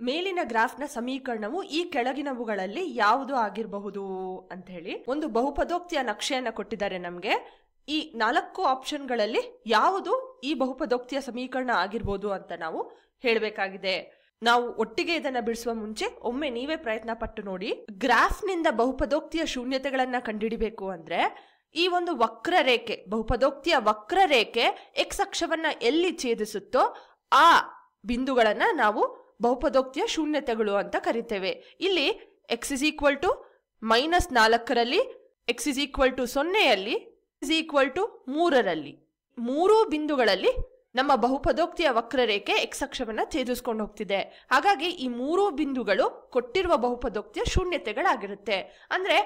ಮೇಲಿನ ಗ್ರಾಫ್ನ ಸಮೀಕರಣವು ಈ ಕೆಳಗಿನವುಗಳಲ್ಲಿ ಯಾವುದು ಆಗಿರಬಹುದು ಅಂತ ಹೇಳಿ ಒಂದು ಬಹುಪದೋಕ್ತಿಯ ನಕ್ಷೆಯನ್ನ ಕೊಟ್ಟಿದ್ದಾರೆ ನಮ್ಗೆ. ಈ 4 ಆಪ್ಷನ್ಗಳಲ್ಲಿ ಯಾವುದು ಈ ಬಹುಪದೋಕ್ತಿಯ ಸಮೀಕರಣ ಆಗಿರ್ಬೋದು ಅಂತ ನಾವು ಹೇಳಬೇಕಾಗಿದೆ. ನಾವು ಒಟ್ಟಿಗೆ ಇದನ್ನ ಬಿಡಿಸುವ ಮುಂಚೆ ಒಮ್ಮೆ ನೀವೇ ಪ್ರಯತ್ನ ಪಟ್ಟು ನೋಡಿ. ಗ್ರಾಫ್ನಿಂದ ಬಹುಪದೋಕ್ತಿಯ ಶೂನ್ಯತೆಗಳನ್ನ ಕಂಡುಹಿಡಿಬೇಕು ಅಂದ್ರೆ ಈ ಒಂದು ವಕ್ರರೇಖೆ, ಬಹುಪದೋಕ್ತಿಯ ವಕ್ರರೇಖೆ ಎಕ್ಸ್ ಅಕ್ಷವನ್ನ ಎಲ್ಲಿ ಛೇದಿಸುತ್ತೋ ಆ ಬಿಂದುಗಳನ್ನ ನಾವು ಬಹುಪದೋಕ್ತಿಯ ಶೂನ್ಯತೆಗಳು ಅಂತ ಕರಿತೇವೆ. ಇಲ್ಲಿ x = -4ರಲ್ಲಿ, x = 0ಯಲ್ಲಿ, x = 3ರಲ್ಲಿ, ಮೂರೂ ಬಿಂದುಗಳಲ್ಲಿ ನಮ್ಮ ಬಹುಪದೋಕ್ತಿಯ ವಕ್ರರೇಖೆ ಎಕ್ಸ್ ಅಕ್ಷವನ್ನ ಛೇದಿಸ್ಕೊಂಡು ಹೋಗ್ತಿದೆ. ಹಾಗಾಗಿ ಈ ಮೂರೂ ಬಿಂದುಗಳು ಕೊಟ್ಟಿರುವ ಬಹುಪದೋಕ್ತಿಯ ಶೂನ್ಯತೆಗಳಾಗಿರುತ್ತೆ. ಅಂದ್ರೆ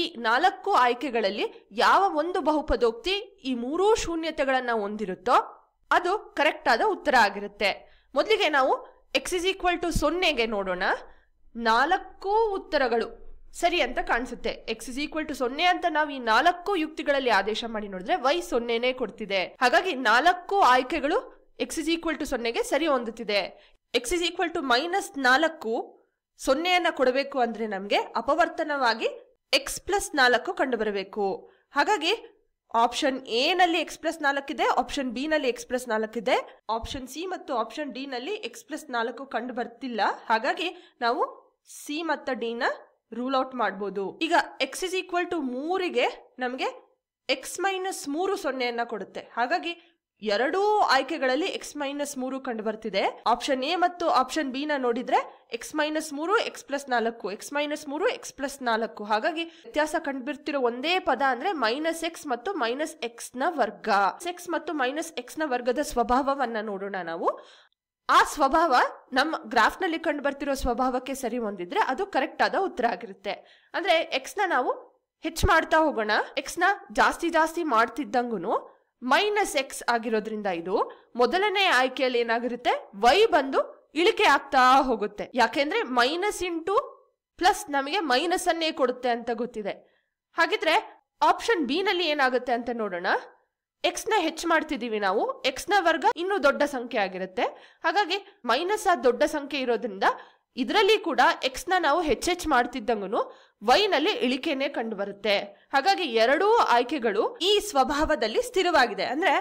ಈ 4 ಆಯ್ಕೆಗಳಲ್ಲಿ ಯಾವ ಒಂದು ಬಹುಪದೋಕ್ತಿ ಈ ಮೂರೂ ಶೂನ್ಯತೆಗಳನ್ನ ಹೊಂದಿರುತ್ತೋ ಅದು ಕರೆಕ್ಟ್ ಆದ ಉತ್ತರ ಆಗಿರುತ್ತೆ. ಮೊದಲಿಗೆ ನಾವು x = 0ಗೆ ನೋಡೋಣ. 4 ಉತ್ತರಗಳು ಸರಿ ಅಂತ ಕಾಣಿಸುತ್ತೆ. x = 0 ಅಂತ ನಾವು ಈ 4 ಯುಕ್ತಿಗಳಲ್ಲಿ ಆದೇಶ ಮಾಡಿ ನೋಡಿದ್ರೆ y 0ನೇ ಕೊಡ್ತಿದೆ. ಹಾಗಾಗಿ 4 ಆಯ್ಕೆಗಳು x = 0ಗೆ ಸರಿ ಹೊಂದುತ್ತಿದೆ. x = -4 0ಯನ್ನ ಕೊಡಬೇಕು ಅಂದ್ರೆ ನಮ್ಗೆ ಅಪವರ್ತನವಾಗಿ x + 4 ಕಂಡು ಬರಬೇಕು. ಹಾಗಾಗಿ ಆಪ್ಷನ್ ಎ ನಲ್ಲಿ x + 4 ಇದೆ, ಆಪ್ಷನ್ ಬಿ ನಲ್ಲಿ x + 4 ಇದೆ, ಆಪ್ಷನ್ ಸಿ ಮತ್ತು ಆಪ್ಷನ್ ಡಿ ನಲ್ಲಿ x + 4 ಕಂಡು ಬರ್ತಿಲ್ಲ. ಹಾಗಾಗಿ ನಾವು ಸಿ ಮತ್ತು ಡಿ ನ ರೂಲ್ ಔಟ್ ಮಾಡಬಹುದು. ಈಗ x = 3ಗೆ ನಮಗೆ x - 3 0ಯನ್ನ ಕೊಡುತ್ತೆ. ಹಾಗಾಗಿ ಎರಡೂ ಆಯ್ಕೆಗಳಲ್ಲಿ x - 3 ಕಂಡು ಬರ್ತಿದೆ. ಆಪ್ಷನ್ ಎ ಮತ್ತು ಆಪ್ಷನ್ ಬಿ ನ ನೋಡಿದ್ರೆ x - 3 x + 4, x - 3 x + 4. ಹಾಗಾಗಿ ವ್ಯತ್ಯಾಸ ಕಂಡು ಬರ್ತಿರೋ ಒಂದೇ ಪದ ಅಂದ್ರೆ -x ಮತ್ತು -x ನ ವರ್ಗ. x ಮತ್ತು -x ನ ವರ್ಗದ ಸ್ವಭಾವವನ್ನ ನೋಡೋಣ ನಾವು. ಆ ಸ್ವಭಾವ ನಮ್ಮ ಗ್ರಾಫ್ ನಲ್ಲಿ ಕಂಡು ಬರ್ತಿರೋ ಸ್ವಭಾವಕ್ಕೆ ಸರಿ ಹೊಂದಿದ್ರೆ ಅದು ಕರೆಕ್ಟ್ ಆದ ಉತ್ತರ ಆಗಿರುತ್ತೆ. ಅಂದ್ರೆ x ನ ನಾವು ಹೆಚ್ಚು ಮಾಡ್ತಾ ಹೋಗೋಣ. x ನ ಜಾಸ್ತಿ ಮಾಡ್ತಿದ್ದಂಗೂ -x ಆಗಿರೋದ್ರಿಂದ ಇದು ಮೊದಲನೇ ಆಯ್ಕೆಯಲ್ಲಿ ಏನಾಗಿರುತ್ತೆ, y ಬಂದು ಇಳಿಕೆ ಆಗ್ತಾ ಹೋಗುತ್ತೆ. ಯಾಕೆಂದ್ರೆ -++ ನಮಗೆ ಮೈನಸ್ ಅನ್ನೇ ಕೊಡುತ್ತೆ ಅಂತ ಗೊತ್ತಿದೆ. ಹಾಗಿದ್ರೆ ಆಪ್ಷನ್ ಬಿ ನಲ್ಲಿ ಏನಾಗುತ್ತೆ ಅಂತ ನೋಡೋಣ. x ನ ಹೆಚ್ಚು ಮಾಡ್ತಿದೀವಿ ನಾವು, x ನ ವರ್ಗ ಇನ್ನೂ ದೊಡ್ಡ ಸಂಖ್ಯೆ ಆಗಿರುತ್ತೆ. ಹಾಗಾಗಿ ಮೈನಸ್ ಆ ದೊಡ್ಡ ಸಂಖ್ಯೆ ಇರೋದ್ರಿಂದ ಇದರಲ್ಲಿ ಕೂಡ x ನ ನಾವು ಹೆಚ್ಚೆಚ್ಚು ಮಾಡ್ತಿದ್ದಂಗೂ y ನಲ್ಲಿ ಇಳಿಕೆನೆ ಕಂಡು ಬರುತ್ತೆ. ಹಾಗಾಗಿ ಎರಡೂ ಆಯ್ಕೆಗಳು ಈ ಸ್ವಭಾವದಲ್ಲಿ ಸ್ಥಿರವಾಗಿದೆ. ಅಂದ್ರೆ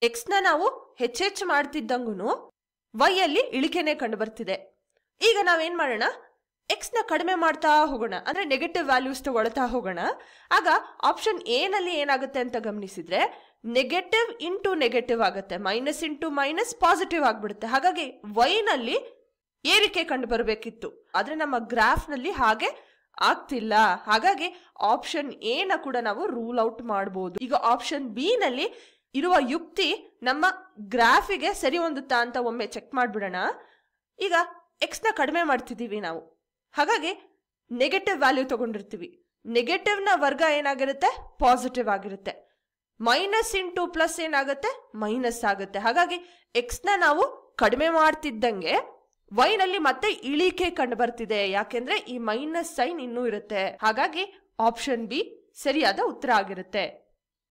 x ನ ನಾವು ಹೆಚ್ಚೆಚ್ಚು ಮಾಡ್ತಿದ್ದಂಗೂ y ಅಲ್ಲಿ ಇಳಿಕೆನೆ ಕಂಡು ಬರ್ತಿದೆ. ಈಗ ನಾವೇನ್ ಮಾಡೋಣ, x ನ ಕಡಿಮೆ ಮಾಡ್ತಾ ಹೋಗೋಣ, ಅಂದ್ರೆ ನೆಗೆಟಿವ್ ವ್ಯಾಲ್ಯೂಸ್ ತಗೊಳ್ತಾ ಹೋಗೋಣ. ಆಗ ಆಪ್ಷನ್ ಎ ನಲ್ಲಿ ಏನಾಗುತ್ತೆ ಅಂತ ಗಮನಿಸಿದ್ರೆ ನೆಗೆಟಿವ್ ಇಂಟು ನೆಗೆಟಿವ್ ಆಗುತ್ತೆ, ಮೈನಸ್ ಇಂಟು ಮೈನಸ್ ಪಾಸಿಟಿವ್ ಆಗ್ಬಿಡುತ್ತೆ. ಹಾಗಾಗಿ y ನಲ್ಲಿ ಏರಿಕೆ ಕಂಡು ಬರಬೇಕಿತ್ತು, ಆದ್ರೆ ನಮ್ಮ ಗ್ರಾಫ್ ನಲ್ಲಿ ಹಾಗೆ ಆಗ್ತಿಲ್ಲ. ಹಾಗಾಗಿ ಆಪ್ಷನ್ ಎ ನ ಕೂಡ ನಾವು ರೂಲ್ ಔಟ್ ಮಾಡಬಹುದು. ಈಗ ಆಪ್ಷನ್ ಬಿ ನಲ್ಲಿ ಇರುವ ಯುಕ್ತಿ ನಮ್ಮ ಗ್ರಾಫಿಗೆ ಸರಿ ಹೊಂದುತ್ತಾ ಅಂತ ಒಮ್ಮೆ ಚೆಕ್ ಮಾಡ್ಬಿಡೋಣ. ಈಗ x ನ ಕಡಿಮೆ ಮಾಡ್ತಿದೀವಿ ನಾವು, ಹಾಗಾಗಿ ನೆಗೆಟಿವ್ ವ್ಯಾಲ್ಯೂ ತಗೊಂಡಿರ್ತೀವಿ. ನೆಗೆಟಿವ್ ನ ವರ್ಗ ಏನಾಗಿರುತ್ತೆ, ಪಾಸಿಟಿವ್ ಆಗಿರುತ್ತೆ. ಮೈನಸ್ ಇಂಟು ಪ್ಲಸ್ ಏನಾಗುತ್ತೆ, ಮೈನಸ್ ಆಗುತ್ತೆ. ಹಾಗಾಗಿ x ನ ನಾವು ಕಡಿಮೆ ಮಾಡ್ತಿದ್ದಂಗೆ y ನಲ್ಲಿ ಮತ್ತೆ ಇಳಿಕೆ ಕಂಡು ಬರ್ತಿದೆ. ಯಾಕೆಂದ್ರೆ ಈ ಮೈನಸ್ ಸೈನ್ ಇನ್ನೂ ಇರುತ್ತೆ. ಹಾಗಾಗಿ ಆಪ್ಷನ್ ಬಿ ಸರಿಯಾದ ಉತ್ತರ ಆಗಿರುತ್ತೆ.